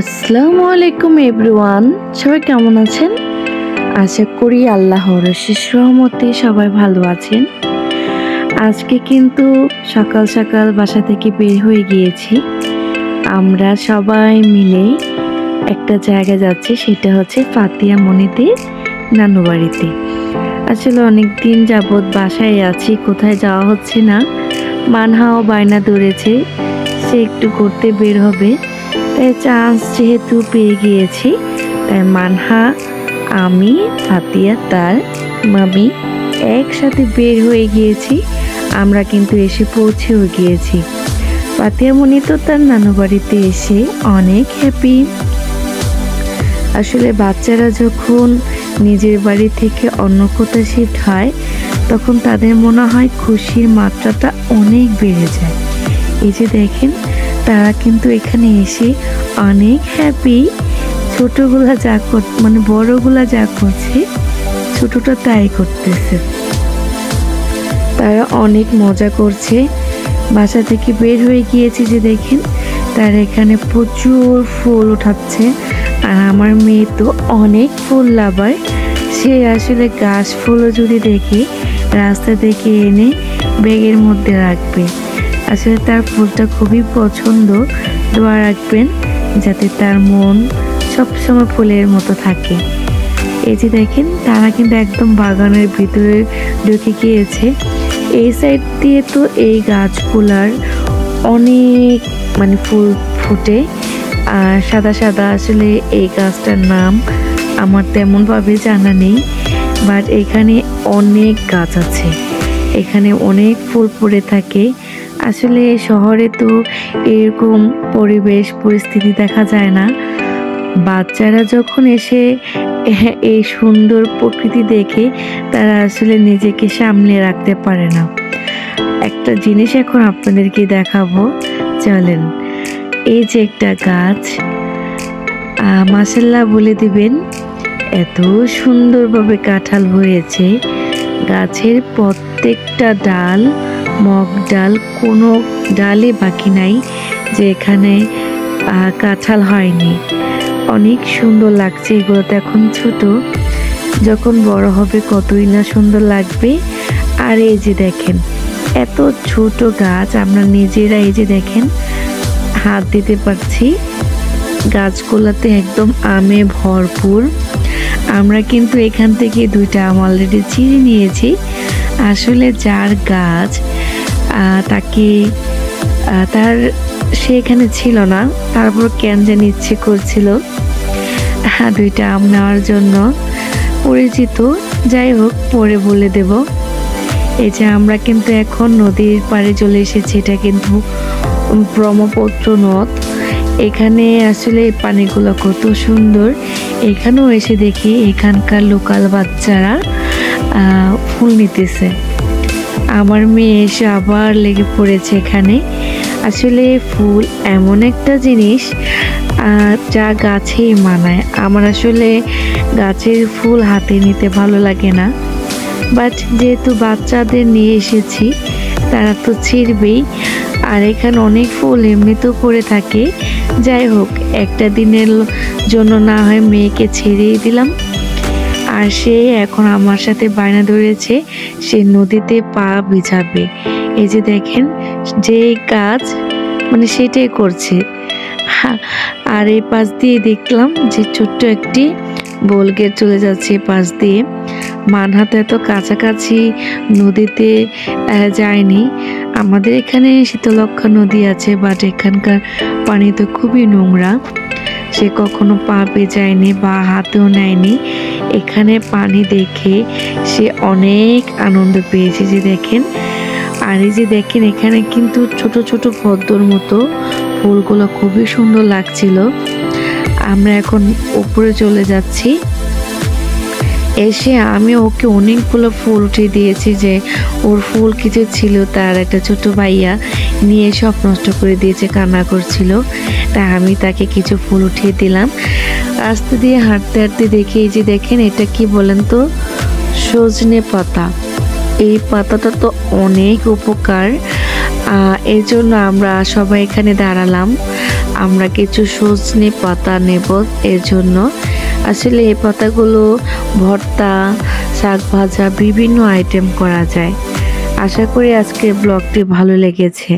আসসালামু আলাইকুম এভরিওয়ান, সবাই কেমন আছেন? আশা করি আল্লাহর অশেষ রহমতে সবাই ভালো আছেন। আজকে কিন্তু সকাল সকাল বাসা থেকে বের হয়ে গিয়েছি। আমরা সবাই মিলে একটা জায়গায় যাচ্ছি, সেটা হচ্ছে ফাতিয়া মনিদের নানু বাড়িতে। আসলে অনেক দিন যাবৎ বাসায় আছি, কোথায় যাওয়া হচ্ছে না। মানহাও বায়না ধরেছে সে একটু ঘুরতে বের হবে, তাই চান্স যেহেতু পেয়ে গিয়েছি, তাই মানহা, আমি, ফাতিয়া, তার মামি একসাথে বের হয়ে গিয়েছি। আমরা কিন্তু এসে পৌঁছেও গিয়েছি। ফাতিয়া মনি তো তার নানু বাড়িতে এসে অনেক হ্যাপি। আসলে বাচ্চারা যখন নিজের বাড়ি থেকে অন্য কোথাও শিফট হয়, তখন তাদের মনে হয় খুশির মাত্রাটা অনেক বেড়ে যায়। এই যে দেখেন, তারা কিন্তু এখানে এসে অনেক হ্যাপি। ছোটগুলা যা মানে বড়গুলা যা করছে, ছোটটা তাই করতেছে। তারা অনেক মজা করছে। বাসা থেকে বের হয়ে গিয়েছে, যে দেখেন তারা এখানে প্রচুর ফুল উঠাচ্ছে। আর আমার মেয়ে তো অনেক ফুল লাভার, সে আসলে গাছ ফুলও যদি দেখে রাস্তা থেকে এনে ব্যাগের মধ্যে রাখবে। আসলে তার ফুলটা খুবই পছন্দ। দোয়া রাখবেন যাতে তার মন সবসময় ফুলের মতো থাকে। এই যে দেখেন, তারা কিন্তু একদম বাগানের ভিতরে ঢুকে গিয়েছে। এই সাইড দিয়ে তো এই গাছগুলার অনেক মানে ফুল ফুটে, আর সাদা সাদা। আসলে এই গাছটার নাম আমার তেমনভাবে জানা নেই, বাট এখানে অনেক গাছ আছে, এখানে অনেক ফুল পড়ে থাকে। আসলে শহরে তো এরকম পরিবেশ পরিস্থিতি দেখা যায় না। বাচ্চারা যখন এসে এই সুন্দর প্রকৃতি দেখে, তারা আসলে নিজেকে সামলে রাখতে পারে না। একটা জিনিস এখন আপনাদেরকে দেখাবো, চলেন। এই যে একটা গাছ, মাশাআল্লাহ বলে দিবেন, এত সুন্দরভাবে কাঁঠাল হয়েছে। গাছের প্রত্যেকটা ডাল, মগ ডাল, কোনো ডালে বাকি নাই যে এখানে কাঁঠাল হয়নি। অনেক সুন্দর লাগছে। এগুলো তো এখন ছোট, যখন বড় হবে কতই না সুন্দর লাগবে। আর এই যে দেখেন, এত ছোট গাছ, আমরা নিজেরা এই যে দেখেন হাত দিতে পারছি। গাছগুলোতে একদম আমে ভরপুর। আমরা কিন্তু এখান থেকে দুইটা আম অলরেডি ছিঁড়ে নিয়েছি। আসলে যার গাছ তাকে সে এখানে ছিল না, তারপর কেন জানি ইচ্ছে করছিল দুইটা আম নেওয়ার জন্য। পরিচিত, যাই হোক পরে বলে দেব। এই যে আমরা কিন্তু এখন নদীর পাড়ে চলে এসেছি। এটা কিন্তু ব্রহ্মপুত্র নদ। এখানে আসলে পানিগুলো কত সুন্দর। এখানেও এসে দেখি এখানকার লোকাল বাচ্চারা ফুল নিতেছে। আমার মেয়ে এসে আবার লেগে পড়েছে এখানে। আসলে ফুল এমন একটা জিনিস যা গাছেই মানায়। আমার আসলে গাছের ফুল হাতে নিতে ভালো লাগে না, বাট যেহেতু বাচ্চাদের নিয়ে এসেছি, তারা তো ছিঁড়বেই। আর এখানে অনেক ফুল এমনিতেও পড়ে থাকে। যাই হোক, একটা দিনের জন্য না হয় মেয়েকে ছেড়েই দিলাম। আর সে এখন আমার সাথে বায়না ধরেছে সে নদীতে পা ভিজাবে। এই যে দেখেন, যে কাজ মানে সেটাই করছে। আর এই পাশ দিয়ে দেখলাম যে ছোট্ট একটি বোলগেট চলে যাচ্ছে পাশ দিয়ে। মানহাতে এত কাছাকাছি নদীতে যায়নি। আমাদের এখানে শীতলক্ষা নদী আছে, বাট এখানকার পানি তো খুবই নোংরা। সে কখনো পা যায়নি বা হাতেও নেয়নি। এখানে পানি দেখে সে অনেক আনন্দ পেয়েছে। যে দেখেন, আর এই যে দেখেন, এখানে কিন্তু ছোট ছোট পদ্মর মতো ফুলগুলো খুবই সুন্দর লাগছিল। আমরা এখন উপরে চলে যাচ্ছি। এসে আমি ওকে অনেকগুলো ফুল উঠিয়ে দিয়েছি, যে ওর ফুল কিছু ছিল, তার একটা ছোট ভাইয়া নিয়ে সব নষ্ট করে দিয়েছে, কান্না করছিল। তাই আমি তাকে কিছু ফুল উঠিয়ে দিলাম। রাস্তা দিয়ে হাঁটতে হাঁটতে দেখি, এই যে দেখেন, এটা কি বলেন তো, সজনে পাতা। এই পাতাটা তো অনেক উপকার। এর জন্য আমরা সবাই এখানে দাঁড়ালাম। আমরা কিছু সজনে পাতা নেব। এর জন্য আসলে এই পাতাগুলো ভর্তা, শাক ভাজা বিভিন্ন আইটেম করা যায়। আশা করি আজকের ব্লগটি ভালো লেগেছে।